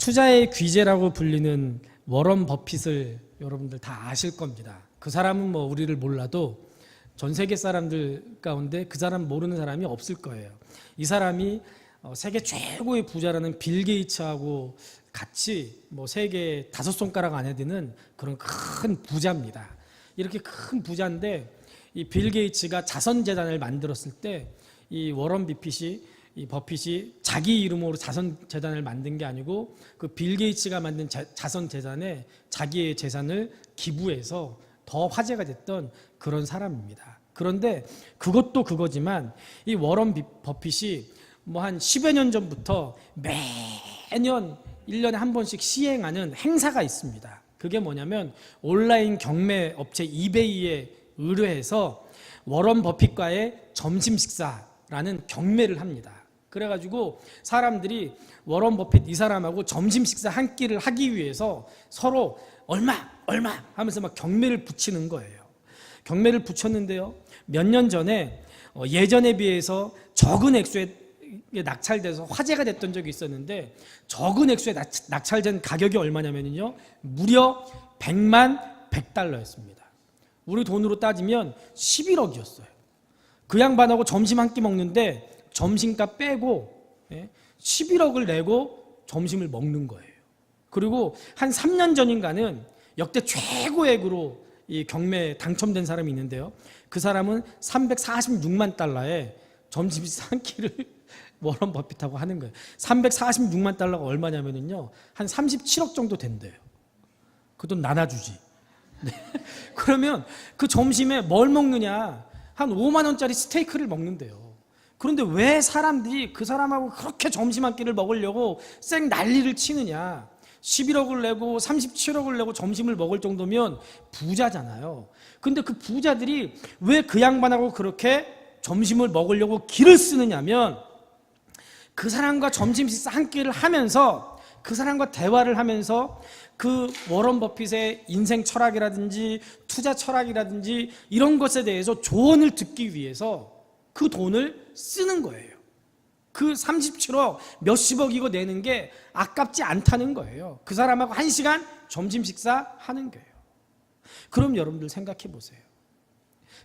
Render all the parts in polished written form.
투자의 귀재라고 불리는 워런 버핏을 여러분들 다 아실 겁니다. 그 사람은 뭐 우리를 몰라도 전 세계 사람들 가운데 그 사람 모르는 사람이 없을 거예요. 이 사람이 세계 최고의 부자라는 빌 게이츠하고 같이 뭐 세계 5손가락 안에 드는 그런 큰 부자입니다. 이렇게 큰 부자인데 이 빌 게이츠가 자선재단을 만들었을 때 이 워런 버핏이 자기 이름으로 자선재단을 만든 게 아니고 그 빌 게이츠가 만든 자선재단에 자기의 재산을 기부해서 더 화제가 됐던 그런 사람입니다. 그런데 그것도 그거지만 이 워런 버핏이 뭐 한 10여 년 전부터 매년 1년에 한 번씩 시행하는 행사가 있습니다. 그게 뭐냐면 온라인 경매 업체 이베이에 의뢰해서 워런 버핏과의 점심 식사라는 경매를 합니다. 그래가지고 사람들이 워런 버핏 이 사람하고 점심 식사 한 끼를 하기 위해서 서로 얼마 하면서 막 경매를 붙이는 거예요. 경매를 붙였는데요. 몇 년 전에 예전에 비해서 적은 액수에 낙찰돼서 화제가 됐던 적이 있었는데 적은 액수에 낙찰된 가격이 얼마냐면요. 무려 100만 $100였습니다. 우리 돈으로 따지면 11억이었어요. 그 양반하고 점심 한 끼 먹는데 점심값 빼고 11억을 내고 점심을 먹는 거예요. 그리고 한 3년 전인가는 역대 최고액으로 이 경매에 당첨된 사람이 있는데요. 그 사람은 346만 $에 점심 한 끼를 워런 버핏하고 하는 거예요. 346만 $가 얼마냐면요. 한 37억 정도 된대요. 그 돈 나눠주지. 네. 그러면 그 점심에 뭘 먹느냐? 한 5만 원짜리 스테이크를 먹는데요. 그런데 왜 사람들이 그 사람하고 그렇게 점심 한 끼를 먹으려고 쌩 난리를 치느냐? 11억을 내고 37억을 내고 점심을 먹을 정도면 부자잖아요. 근데 그 부자들이 왜 그 양반하고 그렇게 점심을 먹으려고 기를 쓰느냐면 그 사람과 점심 식사 한 끼를 하면서 그 사람과 대화를 하면서 그 워런 버핏의 인생 철학이라든지 투자 철학이라든지 이런 것에 대해서 조언을 듣기 위해서 그 돈을 쓰는 거예요. 그 37억 몇십억 이거 내는 게 아깝지 않다는 거예요. 그 사람하고 1시간 점심 식사 하는 거예요. 그럼 여러분들 생각해 보세요.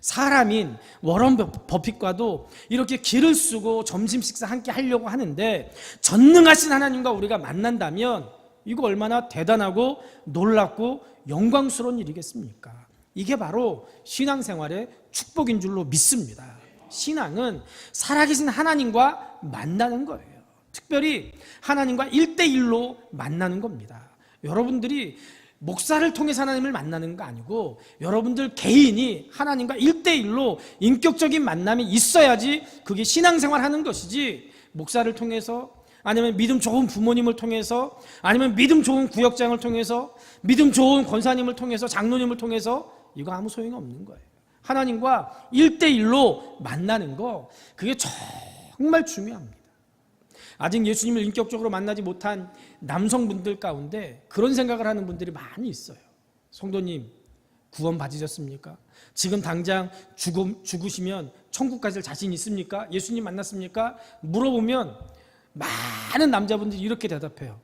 사람인 워런 버핏과도 이렇게 기를 쓰고 점심 식사 한 끼 하려고 하는데 전능하신 하나님과 우리가 만난다면 이거 얼마나 대단하고 놀랍고 영광스러운 일이겠습니까? 이게 바로 신앙생활의 축복인 줄로 믿습니다. 신앙은 살아계신 하나님과 만나는 거예요. 특별히 하나님과 1대1로 만나는 겁니다. 여러분들이 목사를 통해서 하나님을 만나는 거 아니고 여러분들 개인이 하나님과 1대1로 인격적인 만남이 있어야지 그게 신앙생활 하는 것이지, 목사를 통해서 아니면 믿음 좋은 부모님을 통해서 아니면 믿음 좋은 구역장을 통해서 믿음 좋은 권사님을 통해서 장로님을 통해서 이거 아무 소용이 없는 거예요. 하나님과 1대1로 만나는 거, 그게 정말 중요합니다. 아직 예수님을 인격적으로 만나지 못한 남성분들 가운데 그런 생각을 하는 분들이 많이 있어요. 성도님, 구원 받으셨습니까? 지금 당장 죽으시면 천국 가실 자신 있습니까? 예수님 만났습니까? 물어보면 많은 남자분들이 이렇게 대답해요.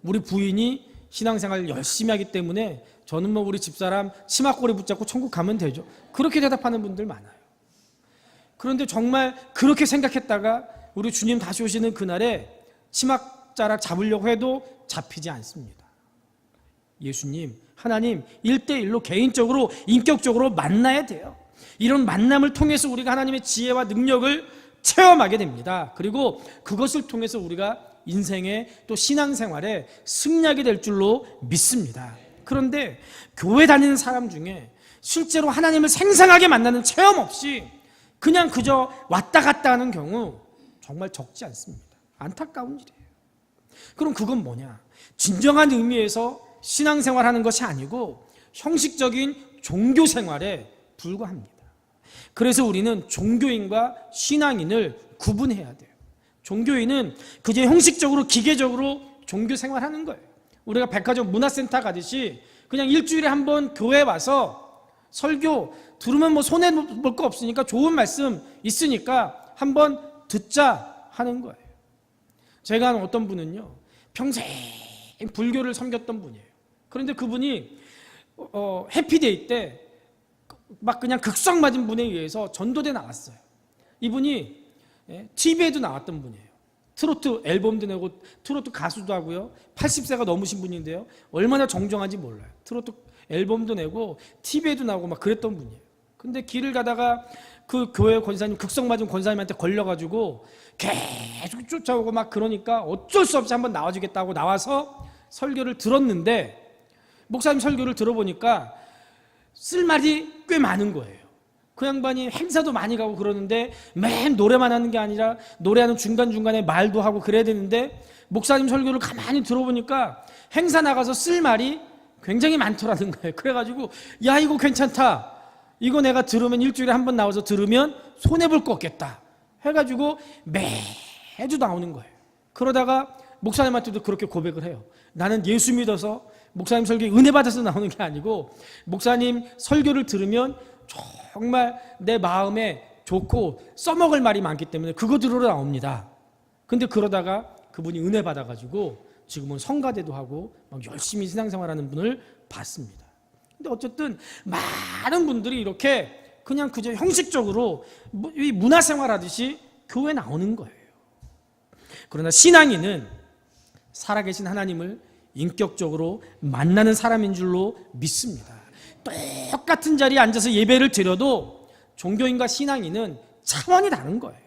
우리 부인이 신앙생활을 열심히 하기 때문에 저는 뭐 우리 집사람 치마꼬리 붙잡고 천국 가면 되죠. 그렇게 대답하는 분들 많아요. 그런데 정말 그렇게 생각했다가 우리 주님 다시 오시는 그날에 치맛자락 잡으려고 해도 잡히지 않습니다. 예수님, 하나님 1대1로 개인적으로 인격적으로 만나야 돼요. 이런 만남을 통해서 우리가 하나님의 지혜와 능력을 체험하게 됩니다. 그리고 그것을 통해서 우리가 인생의 또 신앙생활에 승리하게 될 줄로 믿습니다. 그런데 교회 다니는 사람 중에 실제로 하나님을 생생하게 만나는 체험 없이 그냥 그저 왔다 갔다 하는 경우 정말 적지 않습니다. 안타까운 일이에요. 그럼 그건 뭐냐? 진정한 의미에서 신앙생활하는 것이 아니고 형식적인 종교생활에 불과합니다. 그래서 우리는 종교인과 신앙인을 구분해야 돼요. 종교인은 그저 형식적으로 기계적으로 종교생활하는 거예요. 우리가 백화점 문화센터 가듯이 그냥 일주일에 한 번 교회에 와서 설교 들으면 뭐 손해볼 거 없으니까 좋은 말씀 있으니까 한번 듣자 하는 거예요. 제가 아는 어떤 분은요, 평생 불교를 섬겼던 분이에요. 그런데 그분이 해피데이 때 막 그냥 극성 맞은 분에 의해서 전도대 나왔어요. 이분이 TV에도 나왔던 분이에요. 트로트 앨범도 내고 트로트 가수도 하고요. 80세가 넘으신 분인데요. 얼마나 정정한지 몰라요. 트로트 앨범도 내고 TV에도 나오고 막 그랬던 분이에요. 근데 길을 가다가 그 교회 권사님, 극성 맞은 권사님한테 걸려가지고 계속 쫓아오고 막 그러니까 어쩔 수 없이 한번 나와주겠다고 나와서 설교를 들었는데, 목사님 설교를 들어보니까 쓸 말이 꽤 많은 거예요. 그 양반이 행사도 많이 가고 그러는데 맨 노래만 하는 게 아니라 노래하는 중간중간에 말도 하고 그래야 되는데, 목사님 설교를 가만히 들어보니까 행사 나가서 쓸 말이 굉장히 많더라는 거예요. 그래가지고 야, 이거 괜찮다, 이거 내가 들으면 일주일에 한 번 나와서 들으면 손해볼 거 없겠다 해가지고 매주 나오는 거예요. 그러다가 목사님한테도 그렇게 고백을 해요. 나는 예수 믿어서 목사님 설교에 은혜 받아서 나오는 게 아니고 목사님 설교를 들으면 정말 내 마음에 좋고 써먹을 말이 많기 때문에 그거 들으러 나옵니다. 근데 그러다가 그분이 은혜 받아가지고 지금은 성가대도 하고 막 열심히 신앙생활하는 분을 봤습니다. 근데 어쨌든 많은 분들이 이렇게 그냥 그저 형식적으로 문화생활 하듯이 교회에 나오는 거예요. 그러나 신앙인은 살아계신 하나님을 인격적으로 만나는 사람인 줄로 믿습니다. 똑같은 자리에 앉아서 예배를 드려도 종교인과 신앙인은 차원이 다른 거예요.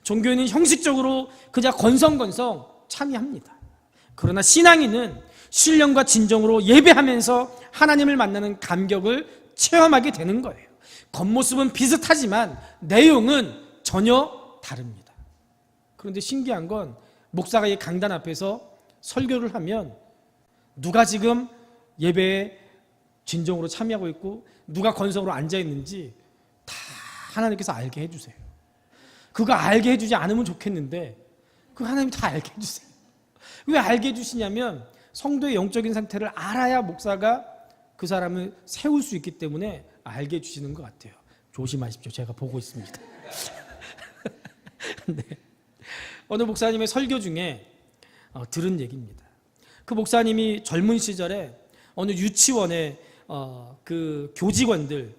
종교인은 형식적으로 그냥 건성건성 참여합니다. 그러나 신앙인은 신령과 진정으로 예배하면서 하나님을 만나는 감격을 체험하게 되는 거예요. 겉모습은 비슷하지만 내용은 전혀 다릅니다. 그런데 신기한 건 목사가 이 강단 앞에서 설교를 하면 누가 지금 예배에 진정으로 참여하고 있고 누가 건성으로 앉아있는지 다 하나님께서 알게 해주세요. 그거 알게 해주지 않으면 좋겠는데 그 하나님 다 알게 해주세요. 왜 알게 해주시냐면 성도의 영적인 상태를 알아야 목사가 그 사람을 세울 수 있기 때문에 알게 해주시는 것 같아요. 조심하십시오. 제가 보고 있습니다. 네. 어느 목사님의 설교 중에 들은 얘기입니다. 그 목사님이 젊은 시절에 어느 유치원에 그 교직원들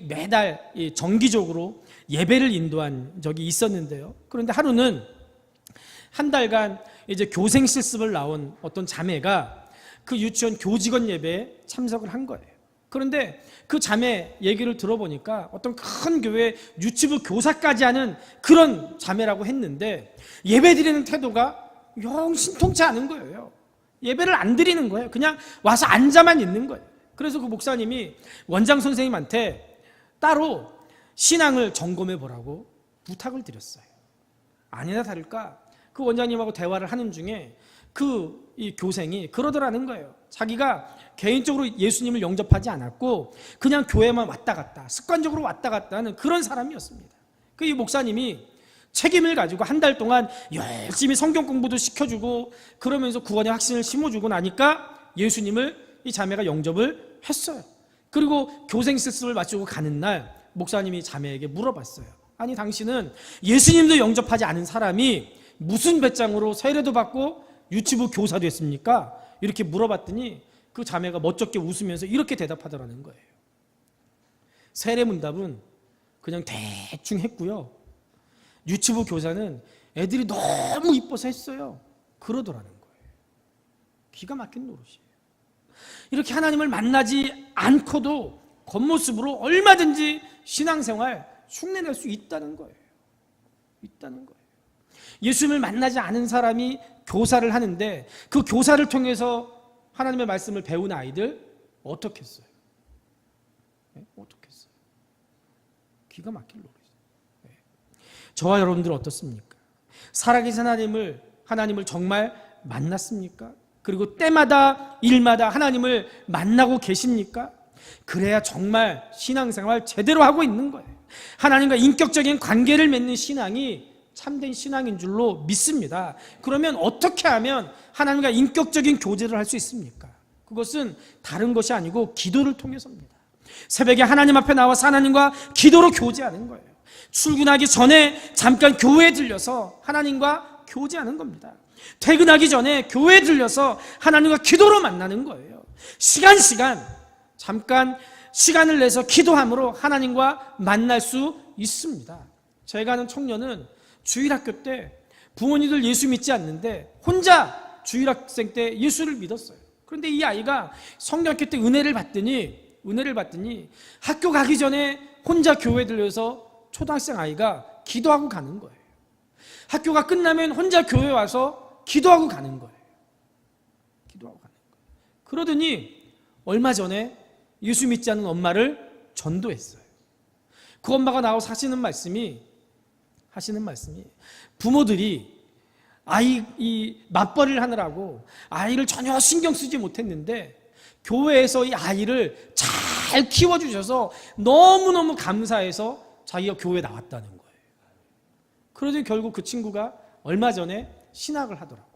매달 정기적으로 예배를 인도한 적이 있었는데요. 그런데 하루는 한 달간 이제 교생 실습을 나온 어떤 자매가 그 유치원 교직원 예배에 참석을 한 거예요. 그런데 그 자매 얘기를 들어보니까 어떤 큰 교회 유치부 교사까지 하는 그런 자매라고 했는데 예배 드리는 태도가 영 신통치 않은 거예요. 예배를 안 드리는 거예요. 그냥 와서 앉아만 있는 거예요. 그래서 그 목사님이 원장 선생님한테 따로 신앙을 점검해 보라고 부탁을 드렸어요. 아니나 다를까 그 원장님하고 대화를 하는 중에 이 교생이 그러더라는 거예요. 자기가 개인적으로 예수님을 영접하지 않았고 그냥 교회만 왔다 갔다 습관적으로 왔다 갔다 하는 그런 사람이었습니다. 이 목사님이 책임을 가지고 한 달 동안 열심히 성경 공부도 시켜주고 그러면서 구원의 확신을 심어주고 나니까 예수님을 이 자매가 영접을 했어요. 그리고 교생 실습을 마치고 가는 날 목사님이 자매에게 물어봤어요. 아니 당신은 예수님도 영접하지 않은 사람이 무슨 배짱으로 세례도 받고 유치부 교사도 했습니까? 이렇게 물어봤더니 그 자매가 멋쩍게 웃으면서 이렇게 대답하더라는 거예요. 세례문답은 그냥 대충 했고요. 유치부 교사는 애들이 너무 이뻐서 했어요. 그러더라는 거예요. 기가 막힌 노릇이에요. 이렇게 하나님을 만나지 않고도 겉모습으로 얼마든지 신앙생활 흉내낼 수 있다는 거예요. 있다는 거예요. 예수님을 만나지 않은 사람이 교사를 하는데 그 교사를 통해서 하나님의 말씀을 배운 아이들 어떻게 했어요? 네? 어떻게 했어요? 기가 막힐 노릇이에요. 네. 저와 여러분들은 어떻습니까? 살아계신 하나님을 정말 만났습니까? 그리고 때마다 일마다 하나님을 만나고 계십니까? 그래야 정말 신앙생활 제대로 하고 있는 거예요. 하나님과 인격적인 관계를 맺는 신앙이 참된 신앙인 줄로 믿습니다. 그러면 어떻게 하면 하나님과 인격적인 교제를 할 수 있습니까? 그것은 다른 것이 아니고 기도를 통해서입니다. 새벽에 하나님 앞에 나와서 하나님과 기도로 교제하는 거예요. 출근하기 전에 잠깐 교회에 들려서 하나님과 교제하는 겁니다. 퇴근하기 전에 교회에 들려서 하나님과 기도로 만나는 거예요. 잠깐 시간을 내서 기도함으로 하나님과 만날 수 있습니다. 제가 아는 청년은 주일학교 때 부모님들 예수 믿지 않는데 혼자 주일학생 때 예수를 믿었어요. 그런데 이 아이가 성경학교 때 은혜를 받더니 학교 가기 전에 혼자 교회 들려서 초등학생 아이가 기도하고 가는 거예요. 학교가 끝나면 혼자 교회 와서 기도하고 가는 거예요. 그러더니 얼마 전에 예수 믿지 않는 엄마를 전도했어요. 그 엄마가 나와서 하시는 말씀이 부모들이 이 맞벌이를 하느라고 아이를 전혀 신경 쓰지 못했는데 교회에서 이 아이를 잘 키워주셔서 너무너무 감사해서 자기가 교회에 나왔다는 거예요. 그러더니 결국 그 친구가 얼마 전에 신학을 하더라고요.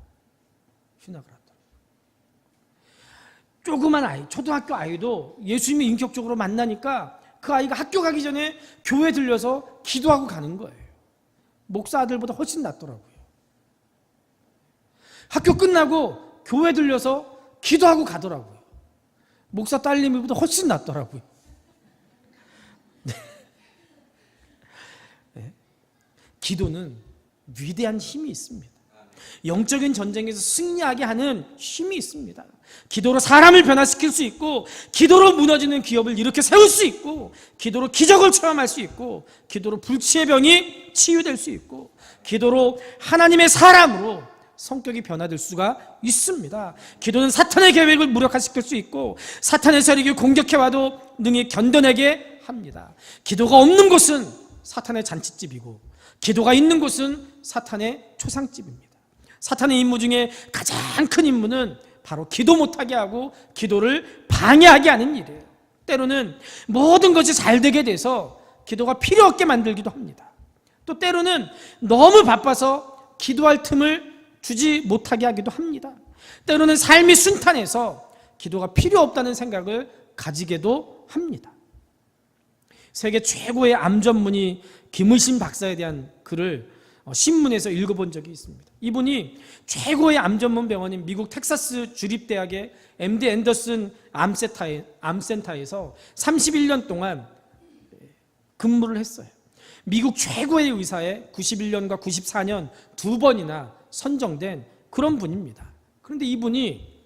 조그만 아이, 초등학교 아이도 예수님을 인격적으로 만나니까 그 아이가 학교 가기 전에 교회 들려서 기도하고 가는 거예요. 목사 아들보다 훨씬 낫더라고요. 학교 끝나고 교회 들려서 기도하고 가더라고요. 목사 딸내미보다 훨씬 낫더라고요. 네. 기도는 위대한 힘이 있습니다. 영적인 전쟁에서 승리하게 하는 힘이 있습니다. 기도로 사람을 변화시킬 수 있고, 기도로 무너지는 기업을 일으켜 세울 수 있고, 기도로 기적을 체험할 수 있고, 기도로 불치의 병이 치유될 수 있고, 기도로 하나님의 사람으로 성격이 변화될 수가 있습니다. 기도는 사탄의 계획을 무력화시킬 수 있고, 사탄의 세력이 공격해와도 능히 견뎌내게 합니다. 기도가 없는 곳은 사탄의 잔치집이고, 기도가 있는 곳은 사탄의 초상집입니다. 사탄의 임무 중에 가장 큰 임무는 바로 기도 못하게 하고 기도를 방해하게 하는 일이에요. 때로는 모든 것이 잘 되게 돼서 기도가 필요 없게 만들기도 합니다. 또 때로는 너무 바빠서 기도할 틈을 주지 못하게 하기도 합니다. 때로는 삶이 순탄해서 기도가 필요 없다는 생각을 가지게도 합니다. 세계 최고의 암 전문의 김의신 박사에 대한 글을 신문에서 읽어본 적이 있습니다. 이분이 최고의 암 전문 병원인 미국 텍사스 주립대학의 MD 앤더슨 암센터에서 31년 동안 근무를 했어요. 미국 최고의 의사에 91년과 94년 두 번이나 선정된 그런 분입니다. 그런데 이분이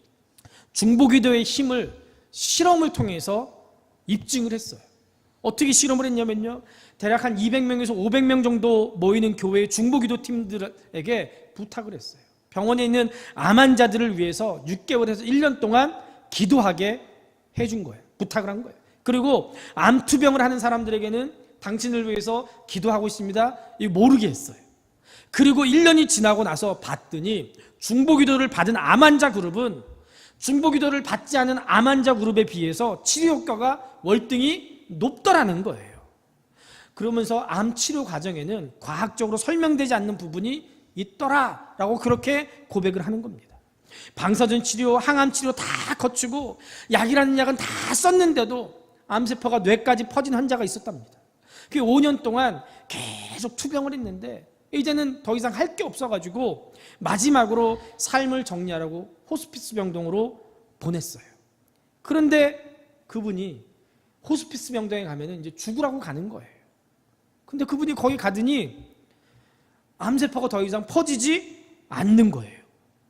중보기도의 힘을 실험을 통해서 입증을 했어요. 어떻게 실험을 했냐면요, 대략 한 200명에서 500명 정도 모이는 교회의 중보기도 팀들에게 부탁을 했어요. 병원에 있는 암 환자들을 위해서 6개월에서 1년 동안 기도하게 해준 거예요. 부탁을 한 거예요. 그리고 암 투병을 하는 사람들에게는 당신을 위해서 기도하고 있습니다, 이거 모르게 했어요. 그리고 1년이 지나고 나서 봤더니 중보기도를 받은 암 환자 그룹은 중보기도를 받지 않은 암 환자 그룹에 비해서 치료 효과가 월등히 높더라는 거예요. 그러면서 암 치료 과정에는 과학적으로 설명되지 않는 부분이 있더라라고 그렇게 고백을 하는 겁니다. 방사선 치료, 항암 치료 다 거치고 약이라는 약은 다 썼는데도 암세포가 뇌까지 퍼진 환자가 있었답니다. 그게 5년 동안 계속 투병을 했는데 이제는 더 이상 할 게 없어가지고 마지막으로 삶을 정리하라고 호스피스 병동으로 보냈어요. 그런데 그분이 호스피스 병동에 가면 이제 죽으라고 가는 거예요. 근데 그분이 거기 가더니 암세포가 더 이상 퍼지지 않는 거예요.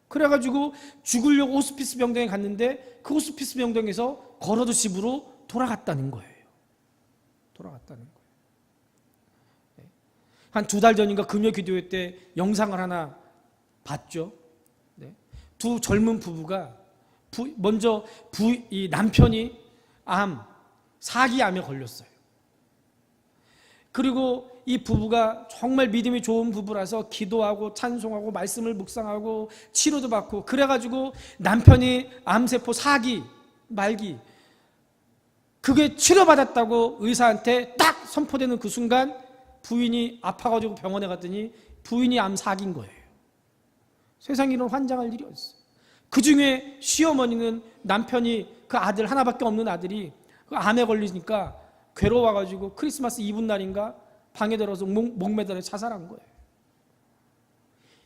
그래가지고 죽으려고 호스피스 병동에 갔는데 그 호스피스 병동에서 걸어도 집으로 돌아갔다는 거예요. 한 2달 전인가 금요 기도회 때 영상을 하나 봤죠. 두 젊은 부부가 먼저 이 남편이 사기암에 걸렸어요. 그리고 이 부부가 정말 믿음이 좋은 부부라서 기도하고 찬송하고 말씀을 묵상하고 치료도 받고 그래가지고 남편이 암세포 말기 그게 치료받았다고 의사한테 딱 선포되는 그 순간 부인이 아파가지고 병원에 갔더니 부인이 암 사기인 거예요. 세상에 이런 환장할 일이 어딨어. 그 중에 시어머니는 남편이 그 아들 하나밖에 없는 아들이 그 암에 걸리니까 괴로워가지고 크리스마스 이브날인가 방에 들어서 목매달아 자살한 거예요.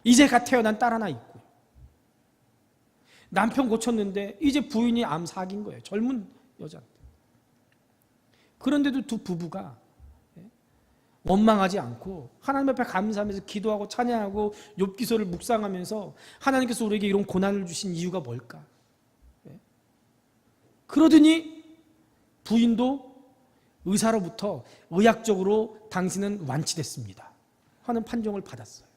이제 갓 태어난 딸 하나 있고 남편 고쳤는데 이제 부인이 암 사긴 거예요. 젊은 여자인데. 그런데도 두 부부가 원망하지 않고 하나님 앞에 감사하면서 기도하고 찬양하고 욥기서를 묵상하면서 하나님께서 우리에게 이런 고난을 주신 이유가 뭘까? 그러더니 부인도 의사로부터 의학적으로 당신은 완치됐습니다 하는 판정을 받았어요.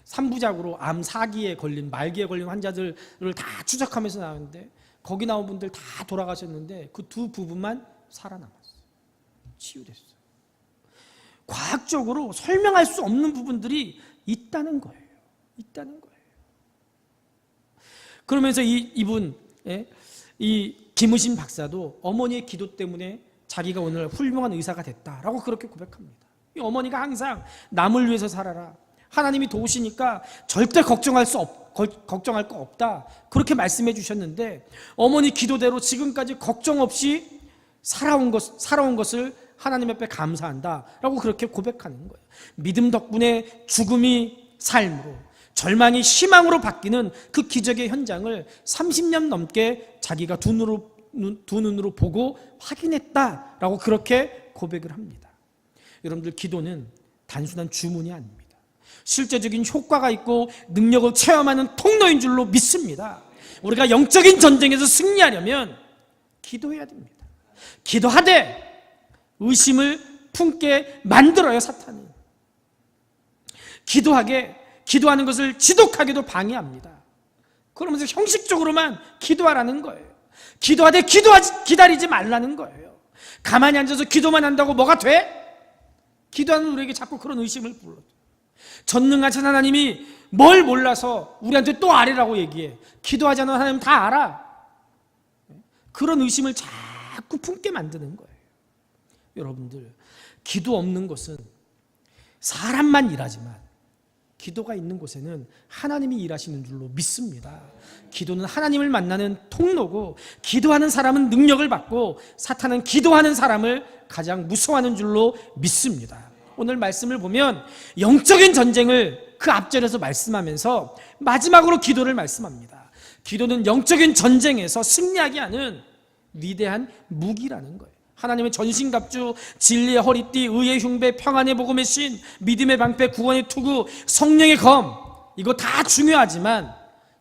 3부작으로 암 4기에 걸린 말기에 걸린 환자들을 다 추적하면서 나왔는데 거기 나온 분들 다 돌아가셨는데 그 두 부부만 살아남았어요. 치유됐어요. 과학적으로 설명할 수 없는 부분들이 있다는 거예요. 있다는 거예요. 그러면서 이분 이 김우신 박사도 어머니의 기도 때문에 자기가 오늘 훌륭한 의사가 됐다라고 그렇게 고백합니다. 이 어머니가 항상 남을 위해서 살아라. 하나님이 도우시니까 절대 걱정할 거 없다. 그렇게 말씀해 주셨는데 어머니 기도대로 지금까지 걱정 없이 살아온 것을 하나님 앞에 감사한다라고 그렇게 고백하는 거예요. 믿음 덕분에 죽음이 삶으로, 절망이 희망으로 바뀌는 그 기적의 현장을 30년 넘게 자기가 두 눈으로 보고 확인했다라고 그렇게 고백을 합니다. 여러분들, 기도는 단순한 주문이 아닙니다. 실제적인 효과가 있고 능력을 체험하는 통로인 줄로 믿습니다. 우리가 영적인 전쟁에서 승리하려면 기도해야 됩니다. 기도하되 의심을 품게 만들어요, 사탄이. 기도하는 것을 지독하게도 방해합니다. 그러면서 형식적으로만 기도하라는 거예요. 기도하되 기다리지 말라는 거예요. 가만히 앉아서 기도만 한다고 뭐가 돼? 기도하는 우리에게 자꾸 그런 의심을 불러줘. 전능하신 하나님이 뭘 몰라서 우리한테 또 아래라고 얘기해. 기도하지 않는 하나님 다 알아. 그런 의심을 자꾸 품게 만드는 거예요. 여러분들, 기도 없는 곳은 사람만 일하지만 기도가 있는 곳에는 하나님이 일하시는 줄로 믿습니다. 기도는 하나님을 만나는 통로고 기도하는 사람은 능력을 받고 사탄은 기도하는 사람을 가장 무서워하는 줄로 믿습니다. 오늘 말씀을 보면 영적인 전쟁을 그 앞절에서 말씀하면서 마지막으로 기도를 말씀합니다. 기도는 영적인 전쟁에서 승리하게 하는 위대한 무기라는 거예요. 하나님의 전신갑주, 진리의 허리띠, 의의 흉배, 평안의 복음의 신, 믿음의 방패, 구원의 투구, 성령의 검, 이거 다 중요하지만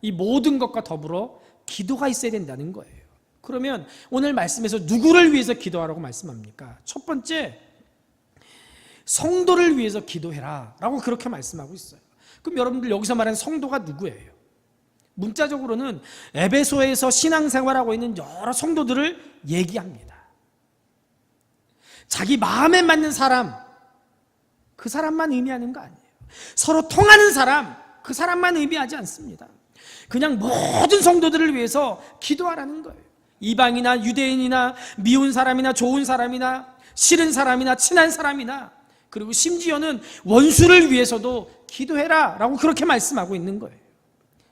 이 모든 것과 더불어 기도가 있어야 된다는 거예요. 그러면 오늘 말씀에서 누구를 위해서 기도하라고 말씀합니까? 첫 번째, 성도를 위해서 기도해라 라고 그렇게 말씀하고 있어요. 그럼 여러분들, 여기서 말하는 성도가 누구예요? 문자적으로는 에베소에서 신앙생활하고 있는 여러 성도들을 얘기합니다. 자기 마음에 맞는 사람, 그 사람만 의미하는 거 아니에요. 서로 통하는 사람, 그 사람만 의미하지 않습니다. 그냥 모든 성도들을 위해서 기도하라는 거예요. 이방이나 유대인이나 미운 사람이나 좋은 사람이나 싫은 사람이나 친한 사람이나, 그리고 심지어는 원수를 위해서도 기도해라 라고 그렇게 말씀하고 있는 거예요.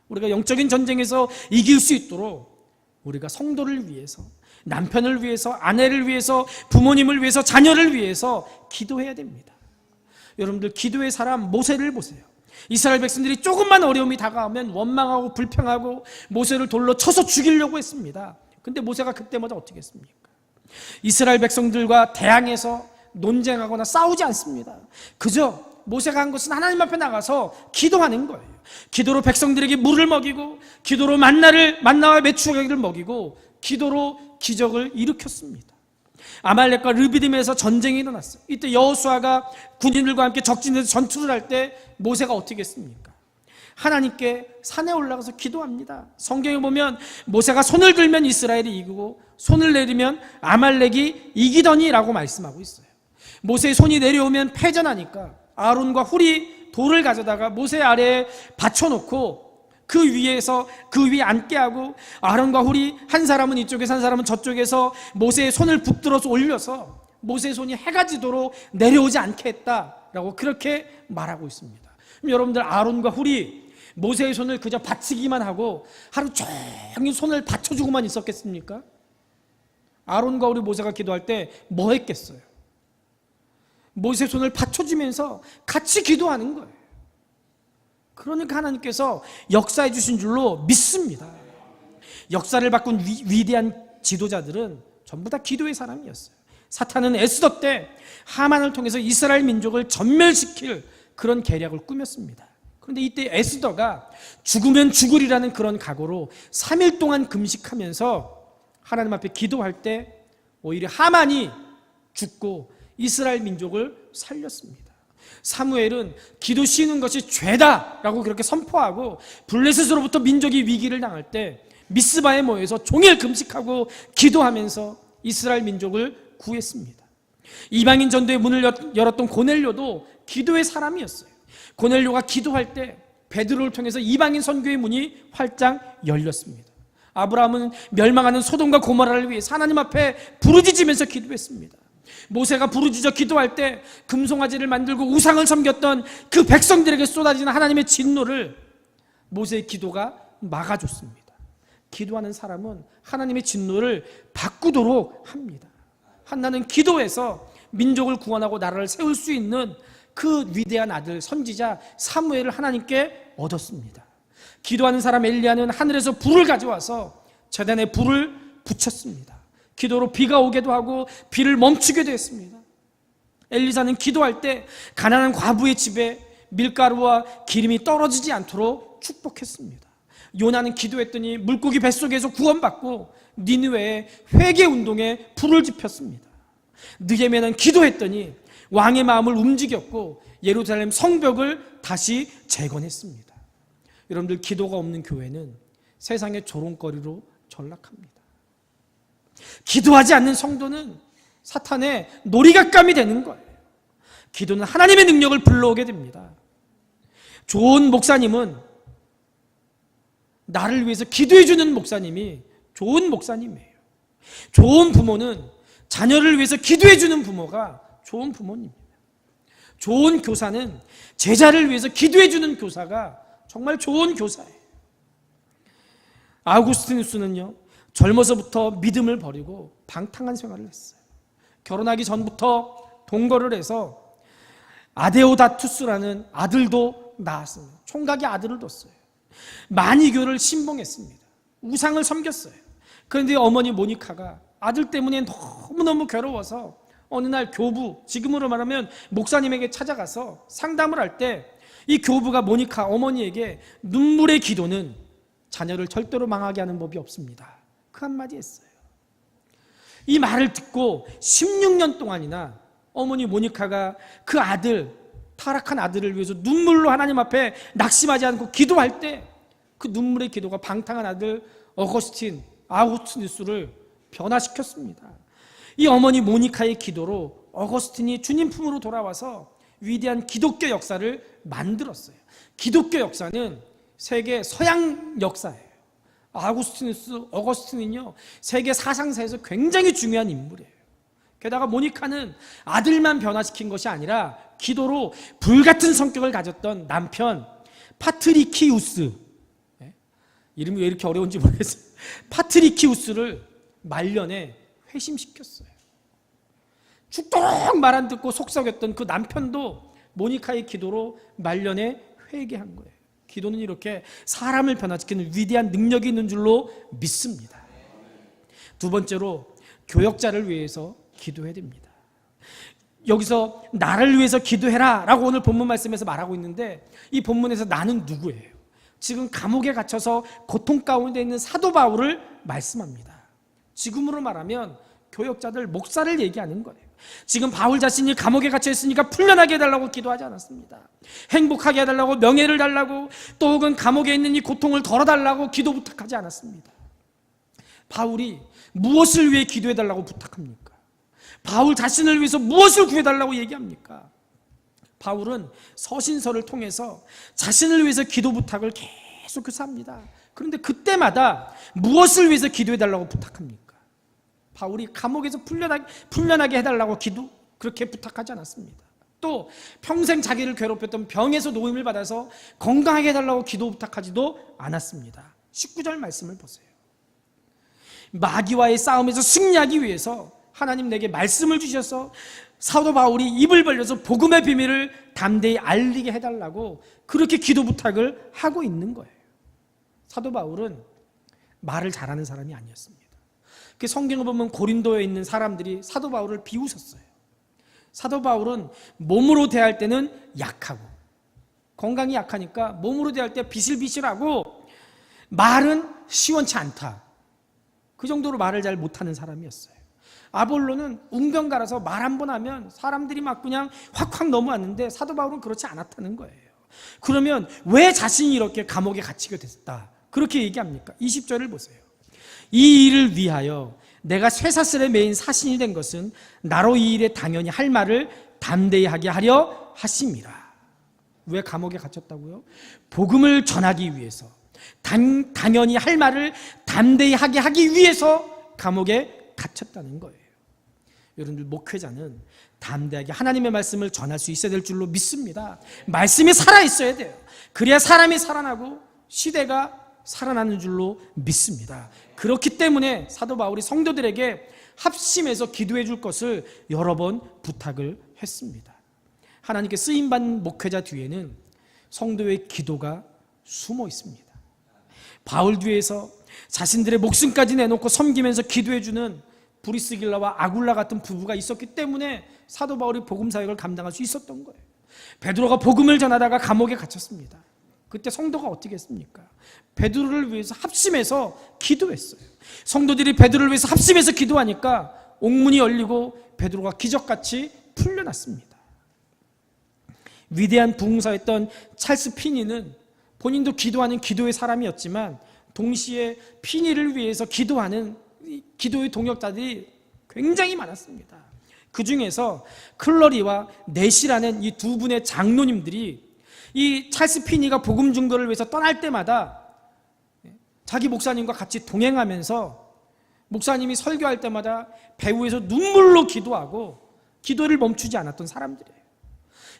우리가 영적인 전쟁에서 이길 수 있도록 우리가 성도를 위해서, 남편을 위해서, 아내를 위해서, 부모님을 위해서, 자녀를 위해서 기도해야 됩니다. 여러분들, 기도의 사람 모세를 보세요. 이스라엘 백성들이 조금만 어려움이 다가오면 원망하고 불평하고 모세를 돌로 쳐서 죽이려고 했습니다. 근데 모세가 그때마다 어떻게 했습니까? 이스라엘 백성들과 대항해서 논쟁하거나 싸우지 않습니다. 그저 모세가 한 것은 하나님 앞에 나가서 기도하는 거예요. 기도로 백성들에게 물을 먹이고, 기도로 만나와 메추라기를 먹이고, 기도로 기적을 일으켰습니다. 아말렉과 르비딤에서 전쟁이 일어났어요. 이때 여호수아가 군인들과 함께 적진에서 전투를 할 때 모세가 어떻게 했습니까? 하나님께 산에 올라가서 기도합니다. 성경에 보면 모세가 손을 들면 이스라엘이 이기고 손을 내리면 아말렉이 이기더니라고 말씀하고 있어요. 모세의 손이 내려오면 패전하니까 아론과 훌이 돌을 가져다가 모세 아래에 받쳐놓고 그 위에 앉게 하고, 아론과 훌이 한 사람은 이쪽에서 한 사람은 저쪽에서 모세의 손을 붙들어서 올려서 모세의 손이 해가 지도록 내려오지 않게 했다라고 그렇게 말하고 있습니다. 그럼 여러분들, 아론과 훌이 모세의 손을 그저 받치기만 하고 하루 종일 손을 받쳐주고만 있었겠습니까? 아론과 훌이 모세가 기도할 때 뭐 했겠어요? 모세의 손을 받쳐주면서 같이 기도하는 거예요. 그러니까 하나님께서 역사해 주신 줄로 믿습니다. 역사를 바꾼 위대한 지도자들은 전부 다 기도의 사람이었어요. 사탄은 에스더 때 하만을 통해서 이스라엘 민족을 전멸시킬 그런 계략을 꾸몄습니다. 그런데 이때 에스더가 죽으면 죽으리라는 그런 각오로 3일 동안 금식하면서 하나님 앞에 기도할 때 오히려 하만이 죽고 이스라엘 민족을 살렸습니다. 사무엘은 기도 쉬는 것이 죄다라고 그렇게 선포하고 블레셋으로부터 민족이 위기를 당할 때 미스바에 모여서 종일 금식하고 기도하면서 이스라엘 민족을 구했습니다. 이방인 전도의 문을 열었던 고넬료도 기도의 사람이었어요. 고넬료가 기도할 때 베드로를 통해서 이방인 선교의 문이 활짝 열렸습니다. 아브라함은 멸망하는 소돔과 고모라를 위해 하나님 앞에 부르짖으면서 기도했습니다. 모세가 부르짖어 기도할 때 금송아지를 만들고 우상을 섬겼던 그 백성들에게 쏟아지는 하나님의 진노를 모세의 기도가 막아줬습니다. 기도하는 사람은 하나님의 진노를 바꾸도록 합니다. 한나는 기도해서 민족을 구원하고 나라를 세울 수 있는 그 위대한 아들 선지자 사무엘을 하나님께 얻었습니다. 기도하는 사람 엘리야는 하늘에서 불을 가져와서 제단에 불을 붙였습니다. 기도로 비가 오게도 하고 비를 멈추게도 했습니다. 엘리사는 기도할 때 가난한 과부의 집에 밀가루와 기름이 떨어지지 않도록 축복했습니다. 요나는 기도했더니 물고기 뱃속에서 구원받고 니느웨의 회개 운동에 불을 지폈습니다. 느헤미야는 기도했더니 왕의 마음을 움직였고 예루살렘 성벽을 다시 재건했습니다. 여러분들, 기도가 없는 교회는 세상의 조롱거리로 전락합니다. 기도하지 않는 성도는 사탄의 놀이갓감이 되는 거예요. 기도는 하나님의 능력을 불러오게 됩니다. 좋은 목사님은 나를 위해서 기도해 주는 목사님이 좋은 목사님이에요. 좋은 부모는 자녀를 위해서 기도해 주는 부모가 좋은 부모님입니다. 좋은 교사는 제자를 위해서 기도해 주는 교사가 정말 좋은 교사예요. 아우구스티누스는요, 젊어서부터 믿음을 버리고 방탕한 생활을 했어요. 결혼하기 전부터 동거를 해서 아데오다투스라는 아들도 낳았습니다. 총각의 아들을 뒀어요. 만이교를 신봉했습니다. 우상을 섬겼어요. 그런데 어머니 모니카가 아들 때문에 너무너무 괴로워서 어느 날 교부, 지금으로 말하면 목사님에게 찾아가서 상담을 할 때 이 교부가 모니카 어머니에게 눈물의 기도는 자녀를 절대로 망하게 하는 법이 없습니다, 그 한마디 했어요. 이 말을 듣고 16년 동안이나 어머니 모니카가 그 아들, 타락한 아들을 위해서 눈물로 하나님 앞에 낙심하지 않고 기도할 때 그 눈물의 기도가 방탕한 아들 아우구스티누스를 변화시켰습니다. 이 어머니 모니카의 기도로 어거스틴이 주님 품으로 돌아와서 위대한 기독교 역사를 만들었어요. 기독교 역사는 세계 서양 역사예요. 어거스틴은요, 세계 사상사에서 굉장히 중요한 인물이에요. 게다가 모니카는 아들만 변화시킨 것이 아니라 기도로 불같은 성격을 가졌던 남편 파트리키우스, 이름이 왜 이렇게 어려운지 모르겠어요. 파트리키우스를 말년에 회심시켰어요. 죽도록 말 안 듣고 속썩였던 그 남편도 모니카의 기도로 말년에 회개한 거예요. 기도는 이렇게 사람을 변화시키는 위대한 능력이 있는 줄로 믿습니다. 두 번째로, 교역자를 위해서 기도해야 됩니다. 여기서 나를 위해서 기도해라 라고 오늘 본문 말씀에서 말하고 있는데, 이 본문에서 나는 누구예요? 지금 감옥에 갇혀서 고통 가운데 있는 사도 바울을 말씀합니다. 지금으로 말하면 교역자들, 목사를 얘기하는 거예요. 지금 바울 자신이 감옥에 갇혀 있으니까 풀려나게 해달라고 기도하지 않았습니다. 행복하게 해달라고, 명예를 달라고, 또 혹은 감옥에 있는 이 고통을 덜어달라고 기도 부탁하지 않았습니다. 바울이 무엇을 위해 기도해달라고 부탁합니까? 바울 자신을 위해서 무엇을 구해달라고 얘기합니까? 바울은 서신서를 통해서 자신을 위해서 기도 부탁을 계속해서 합니다. 그런데 그때마다 무엇을 위해서 기도해달라고 부탁합니까? 바울이 감옥에서 풀려나게 해달라고 그렇게 부탁하지 않았습니다. 또 평생 자기를 괴롭혔던 병에서 노임을 받아서 건강하게 해달라고 기도 부탁하지도 않았습니다. 19절 말씀을 보세요. 마귀와의 싸움에서 승리하기 위해서 하나님 내게 말씀을 주셔서 사도 바울이 입을 벌려서 복음의 비밀을 담대히 알리게 해달라고 그렇게 기도 부탁을 하고 있는 거예요. 사도 바울은 말을 잘하는 사람이 아니었습니다. 그 성경을 보면 고린도에 있는 사람들이 사도 바울을 비웃었어요. 사도 바울은 몸으로 대할 때는 약하고 건강이 약하니까 몸으로 대할 때 비실비실하고 말은 시원치 않다. 그 정도로 말을 잘 못하는 사람이었어요. 아볼로는 웅변가라서 말 한 번 하면 사람들이 막 그냥 확확 넘어왔는데 사도 바울은 그렇지 않았다는 거예요. 그러면 왜 자신이 이렇게 감옥에 갇히게 됐다? 그렇게 얘기합니까? 20절을 보세요. 이 일을 위하여 내가 쇠사슬에 매인 사신이 된 것은 나로 이 일에 당연히 할 말을 담대히 하게 하려 하심이라. 왜 감옥에 갇혔다고요? 복음을 전하기 위해서, 당연히 할 말을 담대히 하게 하기 위해서 감옥에 갇혔다는 거예요. 여러분들, 목회자는 담대하게 하나님의 말씀을 전할 수 있어야 될 줄로 믿습니다. 말씀이 살아있어야 돼요. 그래야 사람이 살아나고 시대가 살아나는 줄로 믿습니다. 그렇기 때문에 사도 바울이 성도들에게 합심해서 기도해 줄 것을 여러 번 부탁을 했습니다. 하나님께 쓰임받는 목회자 뒤에는 성도의 기도가 숨어 있습니다. 바울 뒤에서 자신들의 목숨까지 내놓고 섬기면서 기도해 주는 브리스길라와 아굴라 같은 부부가 있었기 때문에 사도 바울이 복음 사역을 감당할 수 있었던 거예요. 베드로가 복음을 전하다가 감옥에 갇혔습니다. 그때 성도가 어떻게 했습니까? 베드로를 위해서 합심해서 기도했어요. 성도들이 베드로를 위해서 합심해서 기도하니까 옥문이 열리고 베드로가 기적같이 풀려났습니다. 위대한 부흥사였던 찰스 피니는 본인도 기도하는 기도의 사람이었지만 동시에 피니를 위해서 기도하는 기도의 동역자들이 굉장히 많았습니다. 그 중에서 클러리와 넷이라는 이 두 분의 장로님들이 이 찰스 피니가 복음 증거를 위해서 떠날 때마다 자기 목사님과 같이 동행하면서 목사님이 설교할 때마다 배후에서 눈물로 기도하고 기도를 멈추지 않았던 사람들이에요.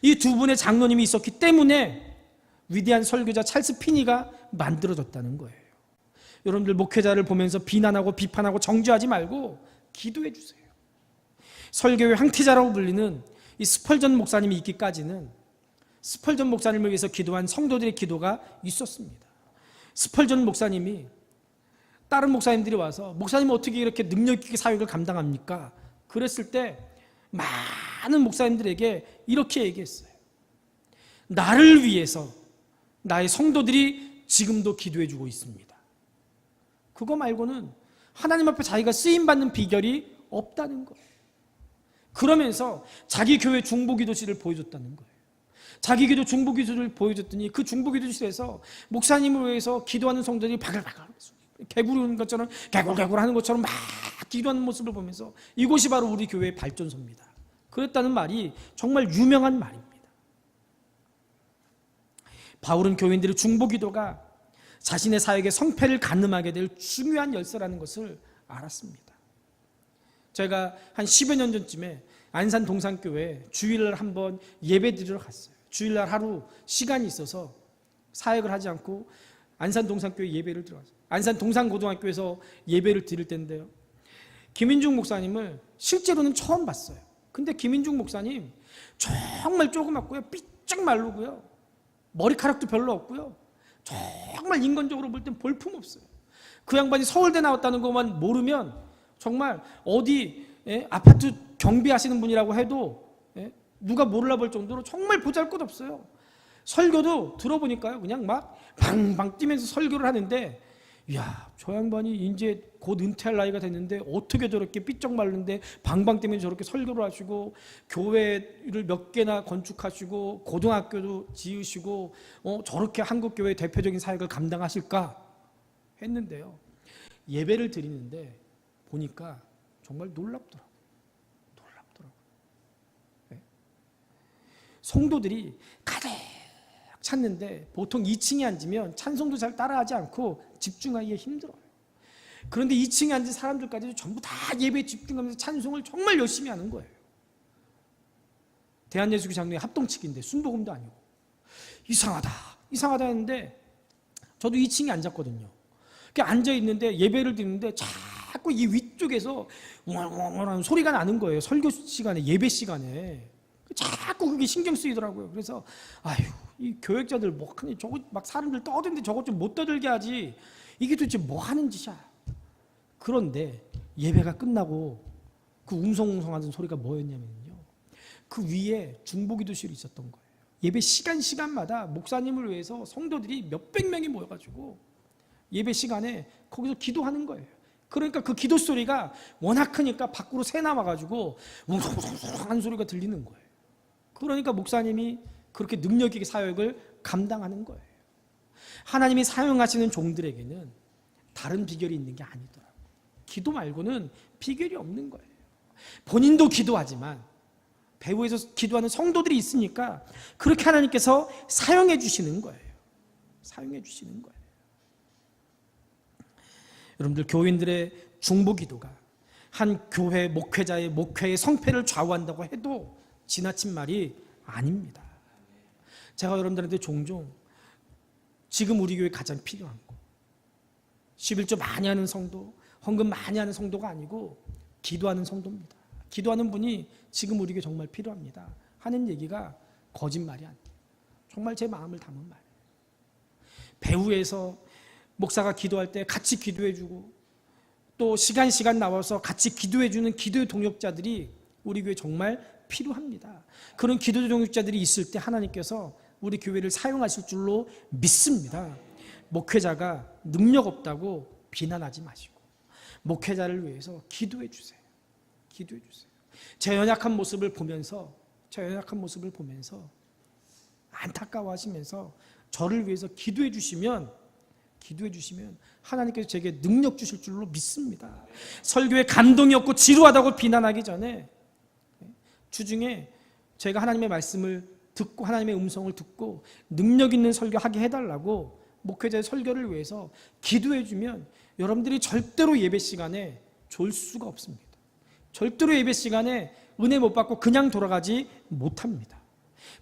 이 두 분의 장로님이 있었기 때문에 위대한 설교자 찰스 피니가 만들어졌다는 거예요. 여러분들, 목회자를 보면서 비난하고 비판하고 정죄하지 말고 기도해 주세요. 설교의 황태자라고 불리는 이 스펄전 목사님이 있기까지는 스펄전 목사님을 위해서 기도한 성도들의 기도가 있었습니다. 스펄전 목사님이 다른 목사님들이 와서 목사님 어떻게 이렇게 능력 있게 사역을 감당합니까? 그랬을 때 많은 목사님들에게 이렇게 얘기했어요. 나를 위해서 나의 성도들이 지금도 기도해 주고 있습니다. 그거 말고는 하나님 앞에 자기가 쓰임받는 비결이 없다는 거예요. 그러면서 자기 교회 중보기도실을 보여줬다는 거예요. 자기 기도 중보기도실을 보여줬더니 그 중보기도실에서 목사님을 위해서 기도하는 성도들이 바글바글 개구리는 것처럼 개굴개굴 하는 것처럼 막 기도하는 모습을 보면서 이곳이 바로 우리 교회의 발전소입니다. 그랬다는 말이 정말 유명한 말입니다. 바울은 교인들의 중보기도가 자신의 사역의 성패를 가늠하게 될 중요한 열쇠라는 것을 알았습니다. 제가 한 10여 년 전쯤에 안산 동산교회에 주일날 한번 예배 드리러 갔어요. 주일날 하루 시간이 있어서 사역을 하지 않고 안산 동산교회 예배를 들어갔어요. 안산 동산고등학교에서 예배를 드릴 때인데요, 김인중 목사님을 실제로는 처음 봤어요. 근데 김인중 목사님 정말 조그맣고요, 삐쩍 마르고요, 머리카락도 별로 없고요, 정말 인간적으로 볼 땐 볼품 없어요. 그 양반이 서울대 나왔다는 것만 모르면 정말 어디 아파트 경비하시는 분이라고 해도 누가 몰라 볼 정도로 정말 보잘것없어요. 설교도 들어보니까요, 그냥 막 방방 뛰면서 설교를 하는데, 이야, 저 양반이 이제 곧 은퇴할 나이가 됐는데 어떻게 저렇게 삐쩍 마른데 방방 뛰면서 저렇게 설교를 하시고 교회를 몇 개나 건축하시고 고등학교도 지으시고 저렇게 한국교회 대표적인 사역을 감당하실까 했는데요, 예배를 드리는데 보니까 정말 놀랍더라고요. 성도들이 가득 찾는데 보통 2층에 앉으면 찬송도 잘 따라하지 않고 집중하기가 힘들어요. 그런데 2층에 앉은 사람들까지도 전부 다 예배에 집중하면서 찬송을 정말 열심히 하는 거예요. 대한예수교 장로의 합동측인데 순복음도 아니고 이상하다 했는데 저도 2층에 앉았거든요. 앉아 있는데 예배를 드리는데 자꾸 이 위쪽에서 웅얼웅얼하는 소리가 나는 거예요. 설교 시간에, 예배 시간에. 자꾸 그게 신경 쓰이더라고요. 그래서 아휴, 이 교역자들 뭐 하니, 저거 막 사람들 떠드는데 저것 좀 못 떠들게 하지, 이게 도대체 뭐 하는 짓이야. 그런데 예배가 끝나고 그 웅성웅성하는 소리가 뭐였냐면요, 그 위에 중보기도실이 있었던 거예요. 예배 시간마다 목사님을 위해서 성도들이 몇백 명이 모여가지고 예배 시간에 거기서 기도하는 거예요. 그러니까 그 기도 소리가 워낙 크니까 밖으로 새 나와가지고 웅성웅성한 소리가 들리는 거예요. 그러니까 목사님이 그렇게 능력 있게 사역을 감당하는 거예요. 하나님이 사용하시는 종들에게는 다른 비결이 있는 게 아니더라고요. 기도 말고는 비결이 없는 거예요. 본인도 기도하지만 배후에서 기도하는 성도들이 있으니까 그렇게 하나님께서 사용해 주시는 거예요. 사용해 주시는 거예요. 여러분들, 교인들의 중보 기도가 한 교회 목회자의 목회의 성패를 좌우한다고 해도 지나친 말이 아닙니다. 제가 여러분들한테 종종 지금 우리 교회 가장 필요한 거, 11조 많이 하는 성도, 헌금 많이 하는 성도가 아니고 기도하는 성도입니다. 기도하는 분이 지금 우리 교회 정말 필요합니다 하는 얘기가 거짓말이 아니에요. 정말 제 마음을 담은 말이에요. 배후에서 목사가 기도할 때 같이 기도해주고 또 시간 나와서 같이 기도해주는 기도의 동역자들이 우리 교회에 정말 필요합니다. 그런 기도의 동역자들이 있을 때 하나님께서 우리 교회를 사용하실 줄로 믿습니다. 목회자가 능력 없다고 비난하지 마시고 목회자를 위해서 기도해 주세요. 기도해 주세요. 제 연약한 모습을 보면서 안타까워하시면서 저를 위해서 기도해 주시면 하나님께서 제게 능력 주실 줄로 믿습니다. 설교에 감동이 없고 지루하다고 비난하기 전에 주중에 제가 하나님의 말씀을 듣고 하나님의 음성을 듣고 능력 있는 설교하게 해달라고 목회자의 설교를 위해서 기도해 주면 여러분들이 절대로 예배 시간에 졸 수가 없습니다. 절대로 예배 시간에 은혜 못 받고 그냥 돌아가지 못합니다.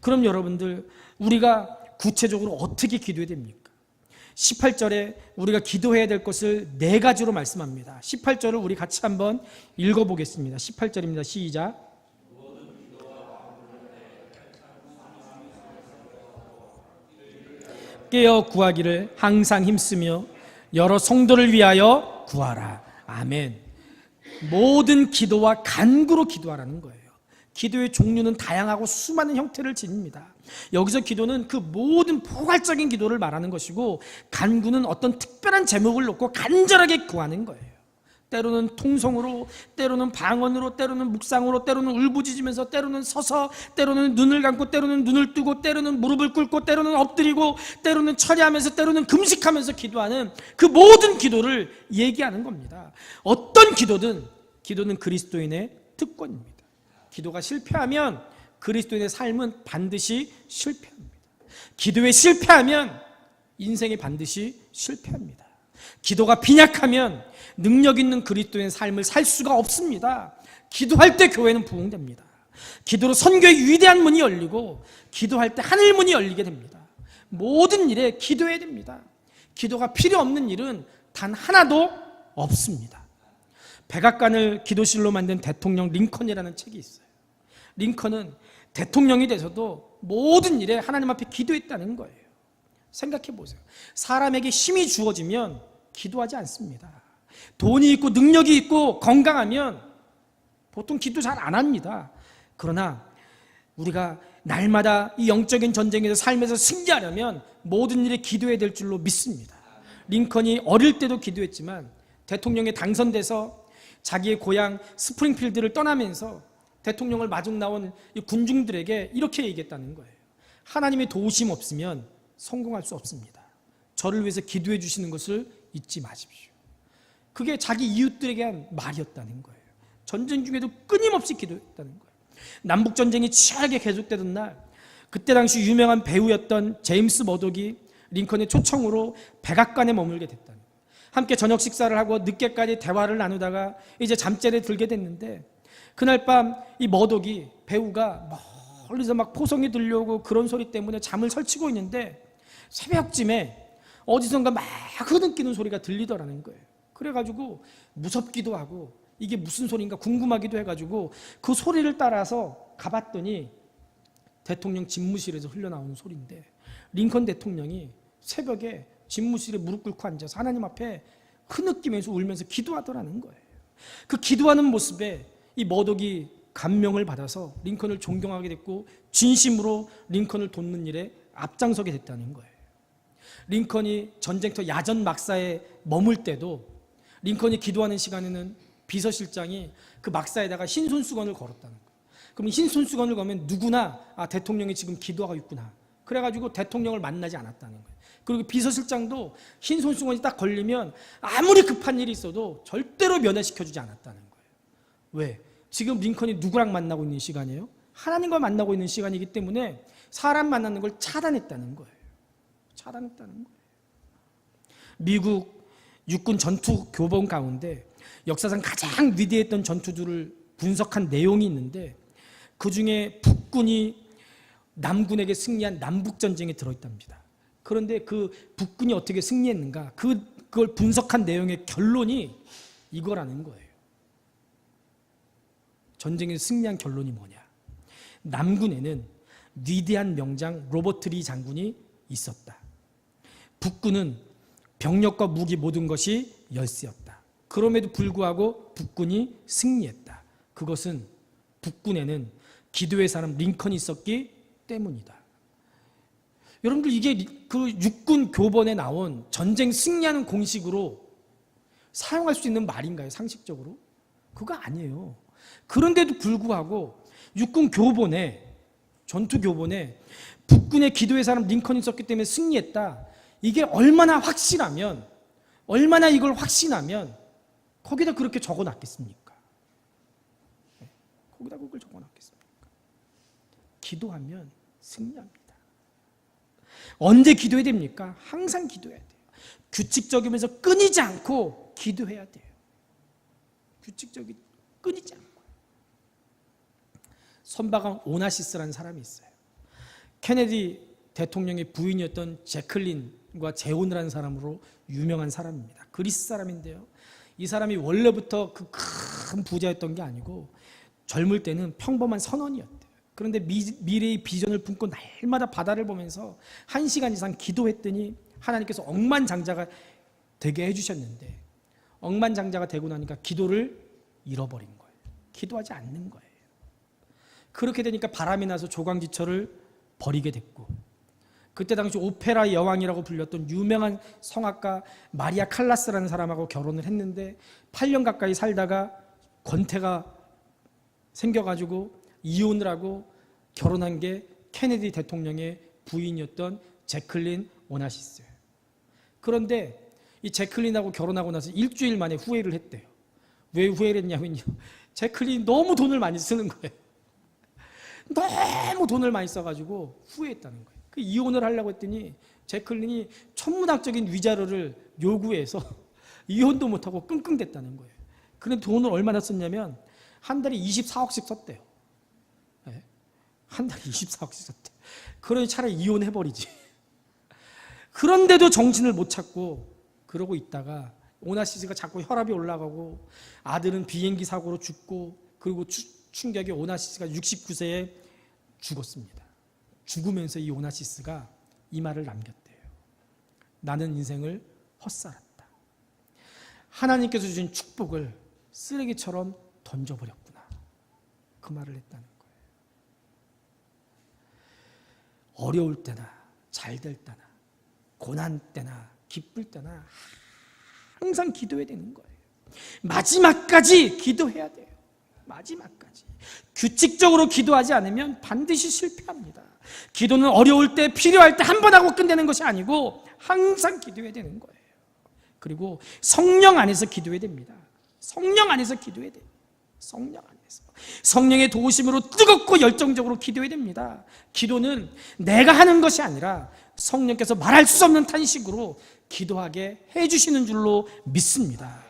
그럼 여러분들, 우리가 구체적으로 어떻게 기도해야 됩니까? 18절에 우리가 기도해야 될 것을 4가지로 말씀합니다. 18절을 우리 같이 한번 읽어보겠습니다. 18절입니다. 시작. 깨어 구하기를 항상 힘쓰며 여러 성도를 위하여 구하라. 아멘. 모든 기도와 간구로 기도하라는 거예요. 기도의 종류는 다양하고 수많은 형태를 지닙니다. 여기서 기도는 그 모든 포괄적인 기도를 말하는 것이고, 간구는 어떤 특별한 제목을 놓고 간절하게 구하는 거예요. 때로는 통성으로, 때로는 방언으로, 때로는 묵상으로, 때로는 울부짖으면서, 때로는 서서, 때로는 눈을 감고, 때로는 눈을 뜨고, 때로는 무릎을 꿇고, 때로는 엎드리고, 때로는 철야하면서, 때로는 금식하면서 기도하는 그 모든 기도를 얘기하는 겁니다. 어떤 기도는 그리스도인의 특권입니다. 기도가 실패하면 그리스도인의 삶은 반드시 실패합니다. 기도에 실패하면 인생이 반드시 실패합니다. 기도가 빈약하면 능력 있는 그리스도인의 삶을 살 수가 없습니다. 기도할 때 교회는 부흥됩니다. 기도로 선교의 위대한 문이 열리고, 기도할 때 하늘 문이 열리게 됩니다. 모든 일에 기도해야 됩니다. 기도가 필요 없는 일은 단 하나도 없습니다. 백악관을 기도실로 만든 대통령 링컨이라는 책이 있어요. 링컨은 대통령이 돼서도 모든 일에 하나님 앞에 기도했다는 거예요. 생각해 보세요. 사람에게 힘이 주어지면 기도하지 않습니다. 돈이 있고 능력이 있고 건강하면 보통 기도 잘 안 합니다. 그러나 우리가 날마다 이 영적인 전쟁에서 삶에서 승리하려면 모든 일에 기도해야 될 줄로 믿습니다. 링컨이 어릴 때도 기도했지만 대통령에 당선돼서 자기의 고향 스프링필드를 떠나면서 대통령을 마중 나온 이 군중들에게 이렇게 얘기했다는 거예요. 하나님의 도우심 없으면 성공할 수 없습니다. 저를 위해서 기도해 주시는 것을 잊지 마십시오. 그게 자기 이웃들에게 한 말이었다는 거예요. 전쟁 중에도 끊임없이 기도했다는 거예요. 남북전쟁이 치열하게 계속되던 날, 그때 당시 유명한 배우였던 제임스 머독이 링컨의 초청으로 백악관에 머물게 됐다는 거예요. 함께 저녁 식사를 하고 늦게까지 대화를 나누다가 이제 잠자리에 들게 됐는데, 그날 밤 이 머독이, 배우가 멀리서 막 포성이 들려오고 그런 소리 때문에 잠을 설치고 있는데 새벽쯤에 어디선가 막 흐느끼는 소리가 들리더라는 거예요. 그래가지고 무섭기도 하고 이게 무슨 소리인가 궁금하기도 해가지고 그 소리를 따라서 가봤더니 대통령 집무실에서 흘러나오는 소리인데, 링컨 대통령이 새벽에 집무실에 무릎 꿇고 앉아서 하나님 앞에 흐느끼면서 울면서 기도하더라는 거예요. 그 기도하는 모습에 이 머독이 감명을 받아서 링컨을 존경하게 됐고 진심으로 링컨을 돕는 일에 앞장서게 됐다는 거예요. 링컨이 전쟁터 야전 막사에 머물 때도 링컨이 기도하는 시간에는 비서실장이 그 막사에다가 흰 손수건을 걸었다는 거예요. 그럼 흰 손수건을 걸면 누구나 대통령이 지금 기도하고 있구나. 그래가지고 대통령을 만나지 않았다는 거예요. 그리고 비서실장도 흰 손수건이 딱 걸리면 아무리 급한 일이 있어도 절대로 면회시켜주지 않았다는 거예요. 왜? 지금 링컨이 누구랑 만나고 있는 시간이에요? 하나님과 만나고 있는 시간이기 때문에 사람 만나는 걸 차단했다는 거예요. 차단했다는 거예요. 미국 육군 전투 교본 가운데 역사상 가장 위대했던 전투들을 분석한 내용이 있는데 그 중에 북군이 남군에게 승리한 남북전쟁에 들어있답니다. 그런데 그 북군이 어떻게 승리했는가, 그걸 분석한 내용의 결론이 이거라는 거예요. 전쟁에서 승리한 결론이 뭐냐? 남군에는 위대한 명장 로버트 리 장군이 있었다. 북군은 병력과 무기 모든 것이 열세였다. 그럼에도 불구하고 북군이 승리했다. 그것은 북군에는 기도의 사람 링컨이 있었기 때문이다. 여러분들, 이게 그 육군 교본에 나온 전쟁 승리하는 공식으로 사용할 수 있는 말인가요? 상식적으로? 그거 아니에요. 그런데도 불구하고 육군 교본에, 전투 교본에 북군의 기도의 사람 링컨이 있었기 때문에 승리했다. 이게 얼마나 확실하면, 얼마나 이걸 확신하면 거기다 그렇게 적어놨겠습니까? 거기다 그걸 적어놨겠습니까? 기도하면 승리합니다. 언제 기도해야 됩니까? 항상 기도해야 돼요. 규칙적이면서 끊이지 않고 기도해야 돼요. 규칙적이 끊이지 않고. 선박왕 오나시스라는 사람이 있어요. 케네디 대통령의 부인이었던 제클린과 재혼을 한 사람으로 유명한 사람입니다. 그리스 사람인데요, 이 사람이 원래부터 그 큰 부자였던 게 아니고 젊을 때는 평범한 선원이었대요. 그런데 미래의 비전을 품고 날마다 바다를 보면서 1시간 이상 기도했더니 하나님께서 억만장자가 되게 해주셨는데, 억만장자가 되고 나니까 기도를 잃어버린 거예요. 기도하지 않는 거예요. 그렇게 되니까 바람이 나서 조광지철을 버리게 됐고, 그때 당시 오페라 여왕이라고 불렸던 유명한 성악가 마리아 칼라스라는 사람하고 결혼을 했는데 8년 가까이 살다가 권태가 생겨가지고 이혼을 하고 결혼한 게 케네디 대통령의 부인이었던 제클린 오나시스예요. 그런데 이 제클린하고 결혼하고 나서 일주일 만에 후회를 했대요. 왜 후회를 했냐면요, 제클린이 너무 돈을 많이 쓰는 거예요. 너무 돈을 많이 써가지고 후회했다는 거예요. 그 이혼을 하려고 했더니 제클린이 천문학적인 위자료를 요구해서 이혼도 못하고 끙끙댔다는 거예요. 그런데 돈을 얼마나 썼냐면 한 달에 24억씩 썼대요. 네? 한 달에 24억씩 썼대요. 그러니 차라리 이혼해버리지. 그런데도 정신을 못 찾고 그러고 있다가 오나시스가 자꾸 혈압이 올라가고 아들은 비행기 사고로 죽고, 그리고 충격에 오나시스가 69세에 죽었습니다. 죽으면서 이 오나시스가 이 말을 남겼대요. 나는 인생을 헛살았다. 하나님께서 주신 축복을 쓰레기처럼 던져버렸구나. 그 말을 했다는 거예요. 어려울 때나 잘 될 때나 고난 때나 기쁠 때나 항상 기도해야 되는 거예요. 마지막까지 기도해야 돼요. 마지막까지. 규칙적으로 기도하지 않으면 반드시 실패합니다. 기도는 어려울 때, 필요할 때 한 번 하고 끝내는 것이 아니고 항상 기도해야 되는 거예요. 그리고 성령 안에서 기도해야 됩니다. 성령 안에서 기도해야 돼요. 성령 안에서. 성령의 도우심으로 뜨겁고 열정적으로 기도해야 됩니다. 기도는 내가 하는 것이 아니라 성령께서 말할 수 없는 탄식으로 기도하게 해주시는 줄로 믿습니다.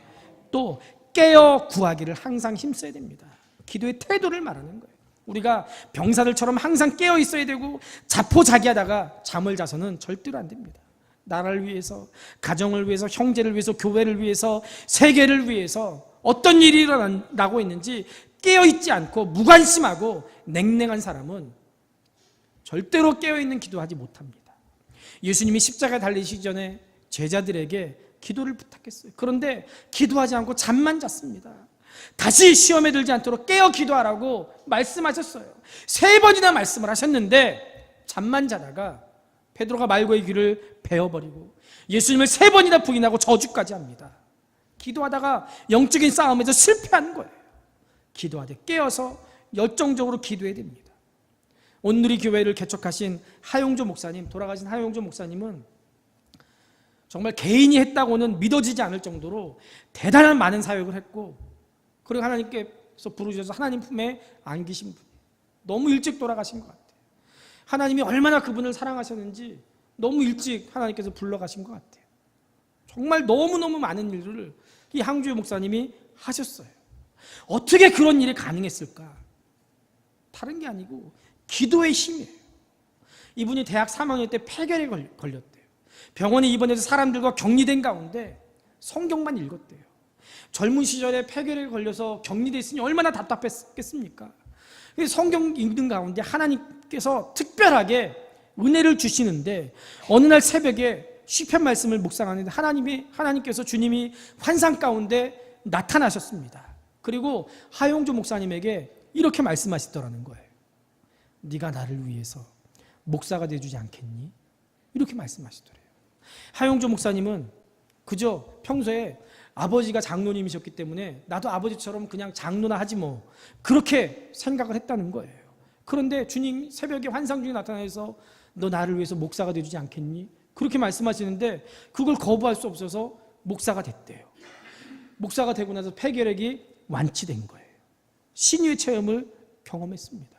또 깨어 구하기를 항상 힘써야 됩니다. 기도의 태도를 말하는 거예요. 우리가 병사들처럼 항상 깨어 있어야 되고 자포자기하다가 잠을 자서는 절대로 안 됩니다. 나라를 위해서, 가정을 위해서, 형제를 위해서, 교회를 위해서, 세계를 위해서 어떤 일이 일어나고 있는지 깨어있지 않고 무관심하고 냉랭한 사람은 절대로 깨어있는 기도하지 못합니다. 예수님이 십자가에 달리시기 전에 제자들에게 기도를 부탁했어요. 그런데 기도하지 않고 잠만 잤습니다. 다시 시험에 들지 않도록 깨어 기도하라고 말씀하셨어요. 3번이나 말씀을 하셨는데 잠만 자다가 베드로가 말고의 귀를 베어버리고 예수님을 3번이나 부인하고 저주까지 합니다. 기도하다가 영적인 싸움에서 실패한 거예요. 기도하되 깨어서 열정적으로 기도해야 됩니다. 온누리 교회를 개척하신 하용조 목사님, 돌아가신 하용조 목사님은 정말 개인이 했다고는 믿어지지 않을 정도로 대단한 많은 사역을 했고, 그리고 하나님께서 부르셔서 하나님 품에 안기신 분이에요. 너무 일찍 돌아가신 것 같아요. 하나님이 얼마나 그분을 사랑하셨는지 너무 일찍 하나님께서 불러가신 것 같아요. 정말 너무너무 많은 일들을 이 항주의 목사님이 하셨어요. 어떻게 그런 일이 가능했을까? 다른 게 아니고 기도의 힘이에요. 이분이 대학 3학년 때 폐결에 걸렸대요. 병원에 입원해서 사람들과 격리된 가운데 성경만 읽었대요. 젊은 시절에 폐결에 걸려서 격리돼 있으니 얼마나 답답했겠습니까? 성경 읽는 가운데 하나님께서 특별하게 은혜를 주시는데 어느 날 새벽에 시편 말씀을 묵상하는데 하나님께서 주님이 환상 가운데 나타나셨습니다. 그리고 하용조 목사님에게 이렇게 말씀하시더라는 거예요. 네가 나를 위해서 목사가 돼주지 않겠니? 이렇게 말씀하시더래요. 하용조 목사님은 그저 평소에 아버지가 장로님이셨기 때문에 나도 아버지처럼 그냥 장로나 하지 뭐, 그렇게 생각을 했다는 거예요. 그런데 주님 새벽에 환상 중에 나타나서 너 나를 위해서 목사가 돼주지 않겠니? 그렇게 말씀하시는데 그걸 거부할 수 없어서 목사가 됐대요. 목사가 되고 나서 폐결핵이 완치된 거예요. 신유의 체험을 경험했습니다.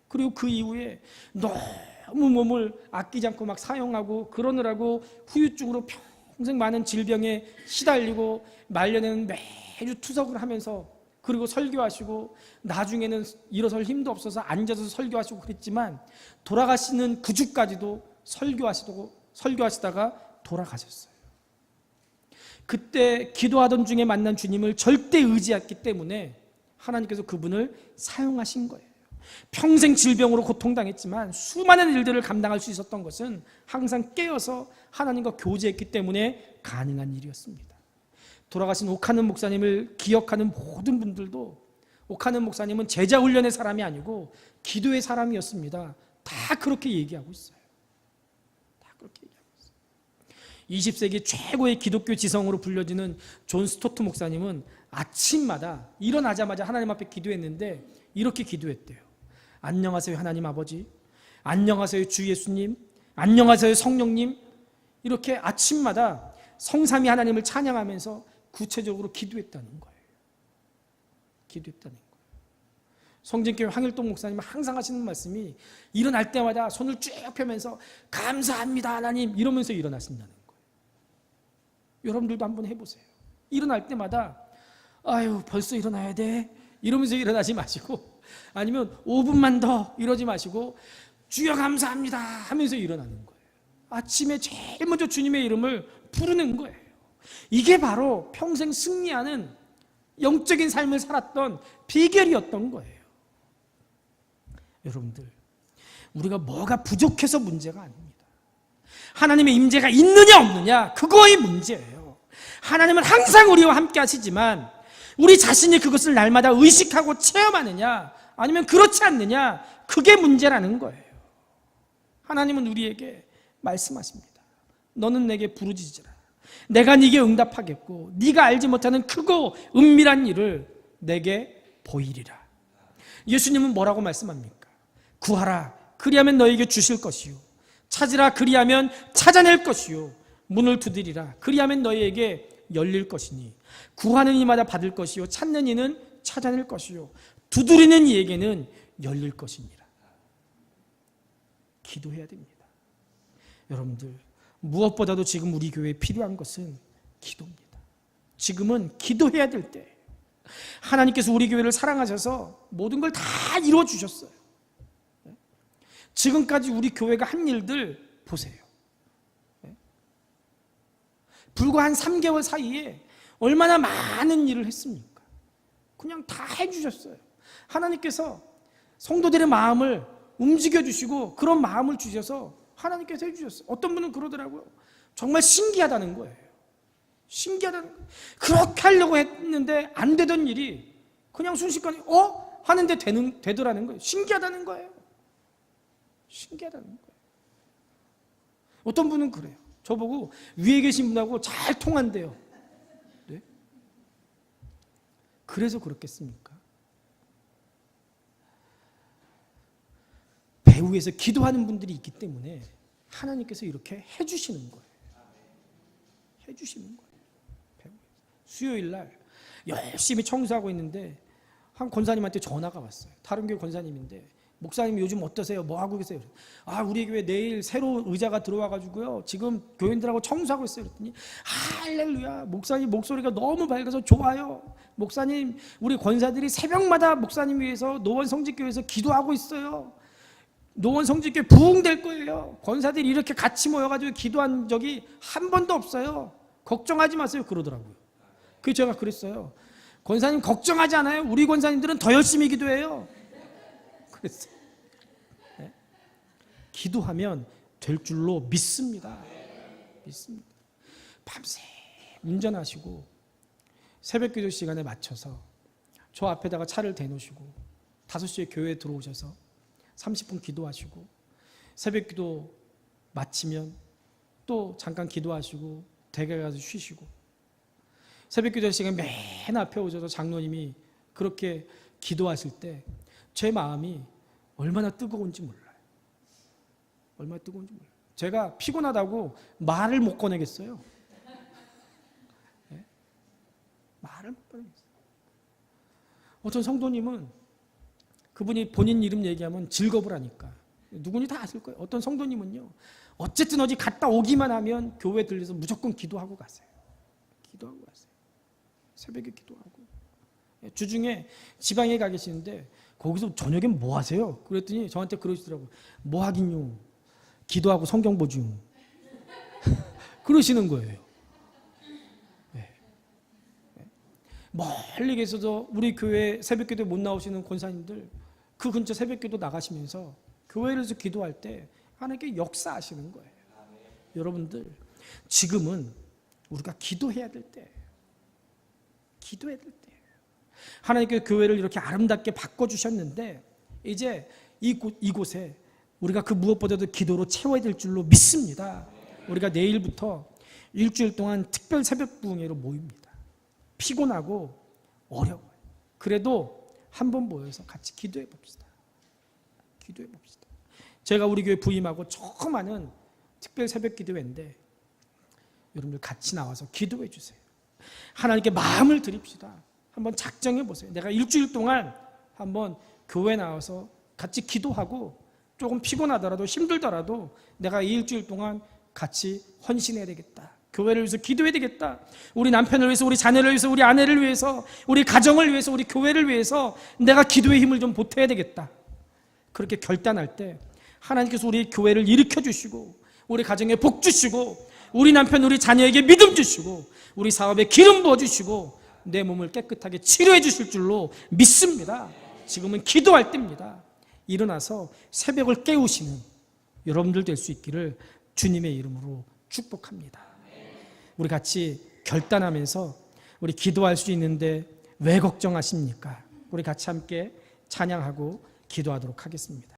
그리고 그 이후에 너무 몸을 아끼지 않고 막 사용하고 그러느라고 후유증으로 평생 많은 질병에 시달리고 말년에는 매주 투석을 하면서, 그리고 설교하시고 나중에는 일어설 힘도 없어서 앉아서 설교하시고 그랬지만 돌아가시는 그 주까지도 설교하시다가 돌아가셨어요. 그때 기도하던 중에 만난 주님을 절대 의지했기 때문에 하나님께서 그분을 사용하신 거예요. 평생 질병으로 고통당했지만 수많은 일들을 감당할 수 있었던 것은 항상 깨어서 하나님과 교제했기 때문에 가능한 일이었습니다. 돌아가신 오카는 목사님을 기억하는 모든 분들도 오카는 목사님은 제자 훈련의 사람이 아니고 기도의 사람이었습니다. 다 그렇게 얘기하고 있어요. 다 그렇게 얘기하고 있어요. 20세기 최고의 기독교 지성으로 불려지는 존 스토트 목사님은 아침마다 일어나자마자 하나님 앞에 기도했는데 이렇게 기도했대요. 안녕하세요 하나님 아버지, 안녕하세요 주 예수님, 안녕하세요 성령님. 이렇게 아침마다 성삼위 하나님을 찬양하면서 구체적으로 기도했다는 거예요. 기도했다는 거예요. 성진교회 황일동 목사님은 항상 하시는 말씀이 일어날 때마다 손을 쭉 펴면서 감사합니다 하나님 이러면서 일어나신다는 거예요. 여러분들도 한번 해보세요. 일어날 때마다 아유 벌써 일어나야 돼 이러면서 일어나지 마시고, 아니면 5분만 더 이러지 마시고 주여 감사합니다 하면서 일어나는 거예요. 아침에 제일 먼저 주님의 이름을 부르는 거예요. 이게 바로 평생 승리하는 영적인 삶을 살았던 비결이었던 거예요. 여러분들, 우리가 뭐가 부족해서 문제가 아닙니다. 하나님의 임재가 있느냐 없느냐 그거의 문제예요. 하나님은 항상 우리와 함께 하시지만 우리 자신이 그것을 날마다 의식하고 체험하느냐 아니면 그렇지 않느냐, 그게 문제라는 거예요. 하나님은 우리에게 말씀하십니다. 너는 내게 부르짖으라. 내가 네게 응답하겠고 네가 알지 못하는 크고 은밀한 일을 내게 보이리라. 예수님은 뭐라고 말씀합니까? 구하라 그리하면 너에게 주실 것이요, 찾으라 그리하면 찾아낼 것이요, 문을 두드리라 그리하면 너희에게 열릴 것이니 구하는 이마다 받을 것이요, 찾는 이는 찾아낼 것이요, 두드리는 이에게는 열릴 것이니라. 기도해야 됩니다. 여러분들, 무엇보다도 지금 우리 교회에 필요한 것은 기도입니다. 지금은 기도해야 될 때예요. 하나님께서 우리 교회를 사랑하셔서 모든 걸 다 이루어주셨어요. 지금까지 우리 교회가 한 일들 보세요. 불과 한 3개월 사이에 얼마나 많은 일을 했습니까? 그냥 다 해주셨어요. 하나님께서 성도들의 마음을 움직여주시고 그런 마음을 주셔서 하나님께서 해주셨어요. 어떤 분은 그러더라고요. 정말 신기하다는 거예요. 신기하다는 거예요. 그렇게 하려고 했는데 안 되던 일이 그냥 순식간에 하는데 되더라는 거예요. 신기하다는 거예요. 신기하다는 거예요. 어떤 분은 그래요. 저보고 위에 계신 분하고 잘 통한대요. 네? 그래서 그렇겠습니까? 배후에서 기도하는 분들이 있기 때문에 하나님께서 이렇게 해주시는 거예요. 해주시는 거예요. 수요일 날 열심히 청소하고 있는데 한 권사님한테 전화가 왔어요. 다른 교회 권사님인데, 목사님 요즘 어떠세요? 뭐 하고 계세요? 우리 교회 내일 새로 의자가 들어와가지고요 지금 교인들하고 청소하고 있어요. 그랬더니 할렐루야, 목사님 목소리가 너무 밝아서 좋아요. 목사님, 우리 권사들이 새벽마다 목사님 위해서 노원 성직교회에서 기도하고 있어요. 노원 성직교회 부흥될 거예요. 권사들이 이렇게 같이 모여가지고 기도한 적이 한 번도 없어요. 걱정하지 마세요. 그러더라고요. 그래서 제가 그랬어요. 권사님 걱정하지 않아요? 우리 권사님들은 더 열심히 기도해요. 그랬어요. 네? 기도하면 될 줄로 믿습니다. 믿습니다. 밤새 운전하시고 새벽 기도 시간에 맞춰서 저 앞에다가 차를 대놓으시고 5시에 교회에 들어오셔서 30분 기도하시고 새벽 기도 마치면 또 잠깐 기도하시고 댁에 가서 쉬시고 새벽 기도 시간 맨 앞에 오셔서 장로님이 그렇게 기도하실 때 제 마음이 얼마나 뜨거운지 몰라요. 얼마나 뜨거운지 몰라요. 제가 피곤하다고 말을 못 꺼내겠어요. 네? 말을 못 꺼내겠어요. 어떤 성도님은 그분이 본인 이름 얘기하면 즐겁을 하니까 누구니 다 아실 거예요. 어떤 성도님은요 어쨌든 어디 갔다 오기만 하면 교회 들려서 무조건 기도하고 가세요. 기도하고 가세요. 새벽에 기도하고. 주중에 지방에 가 계시는데 거기서 저녁에 뭐 하세요? 그랬더니 저한테 그러시더라고요. 뭐 하긴요. 기도하고 성경 보죠. 그러시는 거예요. 네. 멀리 계셔서 우리 교회 새벽기도에 못 나오시는 권사님들 그 근처 새벽기도 나가시면서 교회에서 기도할 때 하나님께 역사하시는 거예요. 여러분들 지금은 우리가 기도해야 될 때예요. 기도해야 될 때예요. 하나님께서 교회를 이렇게 아름답게 바꿔주셨는데 이제 이곳에 우리가 그 무엇보다도 기도로 채워야 될 줄로 믿습니다. 우리가 내일부터 일주일 동안 특별 새벽 부흥회로 모입니다. 피곤하고 어려워요. 그래도 한번 모여서 같이 기도해 봅시다. 기도해 봅시다. 제가 우리 교회 부임하고 처음 하는 특별 새벽 기도회인데 여러분들 같이 나와서 기도해 주세요. 하나님께 마음을 드립시다. 한번 작정해 보세요. 내가 일주일 동안 한번 교회 나와서 같이 기도하고 조금 피곤하더라도 힘들더라도 내가 이 일주일 동안 같이 헌신해야 되겠다. 교회를 위해서 기도해야 되겠다. 우리 남편을 위해서, 우리 자녀를 위해서, 우리 아내를 위해서, 우리 가정을 위해서, 우리 교회를 위해서 내가 기도의 힘을 좀 보태야 되겠다. 그렇게 결단할 때 하나님께서 우리 교회를 일으켜 주시고 우리 가정에 복 주시고 우리 남편, 우리 자녀에게 믿음 주시고 우리 사업에 기름 부어주시고 내 몸을 깨끗하게 치료해 주실 줄로 믿습니다. 지금은 기도할 때입니다. 일어나서 새벽을 깨우시는 여러분들 될 수 있기를 주님의 이름으로 축복합니다. 우리 같이 결단하면서 우리 기도할 수 있는데 왜 걱정하십니까? 우리 같이 함께 찬양하고 기도하도록 하겠습니다.